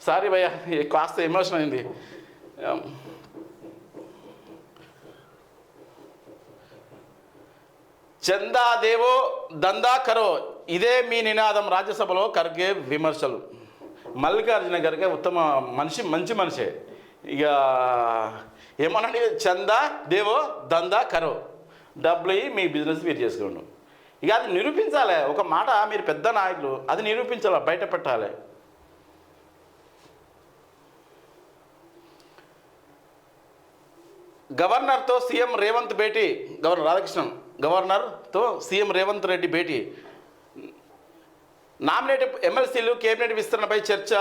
Sorry భయ్యా, కాస్త emotion అయింది. చందా దేవో దందా కరో, ఇదే మీ నినాదం. రాజ్యసభలో ఖర్గే విమర్శలు. మల్లికార్జున ఖర్గే ఉత్తమ మనిషి, మంచి మనిషే. ఇక ఏమనండి, చందా దేవో దందా కరో, డబ్బులు అయ్యి మీ బిజినెస్ మీరు చేసుకోండి. ఇక అది నిరూపించాలి. ఒక మాట, మీరు పెద్ద నాయకులు, అది నిరూపించాలి, బయట పెట్టాలి. గవర్నర్తో సీఎం రేవంత్ భేటీ. గవర్నర్ రాధాకృష్ణన్ గవర్నర్తో సీఎం రేవంత్ రెడ్డి భేటీ. నామినేటెడ్ ఎమ్మెల్సీలు కేబినెట్ విస్తరణపై చర్చ.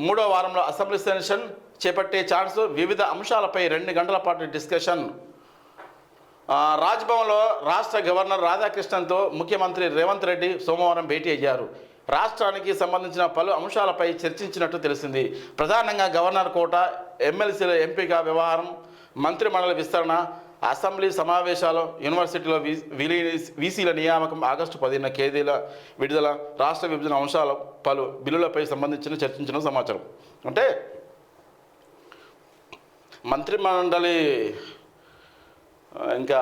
3వ వారంలో అసెంబ్లీ సెషన్ చేపట్టే ఛాన్స్. వివిధ అంశాలపై 2 గంటల పాటు డిస్కషన్. రాజ్భవన్లో రాష్ట్ర గవర్నర్ రాధాకృష్ణన్తో ముఖ్యమంత్రి రేవంత్ రెడ్డి సోమవారం భేటీ అయ్యారు. రాష్ట్రానికి సంబంధించిన పలు అంశాలపై చర్చించినట్టు తెలిసింది. ప్రధానంగా గవర్నర్ కోట, ఎమ్మెల్సీల ఎంపిక వ్యవహారం, మంత్రిమండలి విస్తరణ, అసెంబ్లీ సమావేశాలు, యూనివర్సిటీలో వీసీల నియామకం, ఆగస్టు 10న ఖేదీల విడుదల, రాష్ట్ర విభజన అంశాలు, పలు బిల్లులపై సంబంధించిన చర్చించిన సమాచారం. అంటే మంత్రిమండలి ఇంకా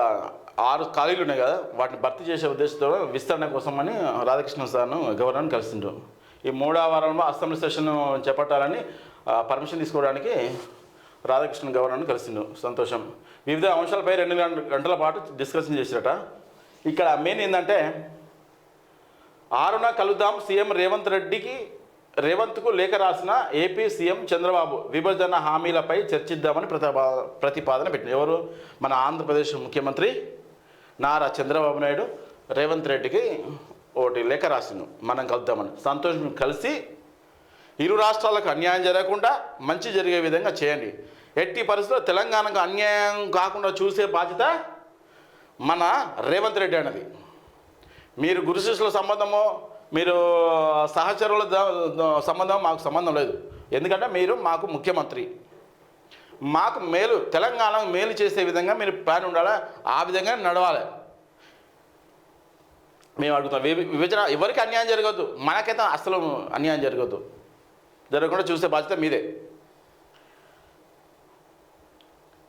6 ఖాళీలు ఉన్నాయి కదా, వాటిని భర్తీ చేసే ఉద్దేశంతో విస్తరణ కోసమని రాధాకృష్ణ సార్ను గవర్నర్ని కలిసిండ్రు. ఈ 3వ వారంలో అసెంబ్లీ సెషన్ చేపట్టాలని పర్మిషన్ తీసుకోవడానికి రాధాకృష్ణ గవర్నర్ని కలిసిండు. సంతోషం. వివిధ అంశాలపై 2 గంటల పాటు డిస్కషన్ చేసిరట. ఇక్కడ మెయిన్ ఏంటంటే 6న కలుద్దాం, సీఎం రేవంత్కు లేఖ రాసిన ఏపీ సీఎం చంద్రబాబు విభజన హామీలపై చర్చిద్దామని ప్రతిపాదన పెట్టింది. ఎవరు? మన ఆంధ్రప్రదేశ్ ముఖ్యమంత్రి నారా చంద్రబాబు నాయుడు రేవంత్ రెడ్డికి ఒకటి లేఖ రాసిండు, మనం కలుద్దామని. సంతోషం. కలిసి ఇరు రాష్ట్రాలకు అన్యాయం జరగకుండా మంచి జరిగే విధంగా చేయండి. ఎట్టి పరిస్థితుల్లో తెలంగాణకు అన్యాయం కాకుండా చూసే బాధ్యత మన రేవంత్ రెడ్డి అన్నది. మీరు గురు శిష్యుల సంబంధమో, మీరు సహచరుల సంబంధం మాకు సంబంధం లేదు. ఎందుకంటే మీరు మాకు ముఖ్యమంత్రి, మాకు మేలు, తెలంగాణకు మేలు చేసే విధంగా మీరు ప్లాన్ ఉండాలి, ఆ విధంగా నడవాలి. మేము అడుగుతాం, విభజన ఎవరికి అన్యాయం జరగద్దు, మనకైతే అసలు అన్యాయం జరగద్దు, జరగకుండా చూసే బాధ్యత మీదే.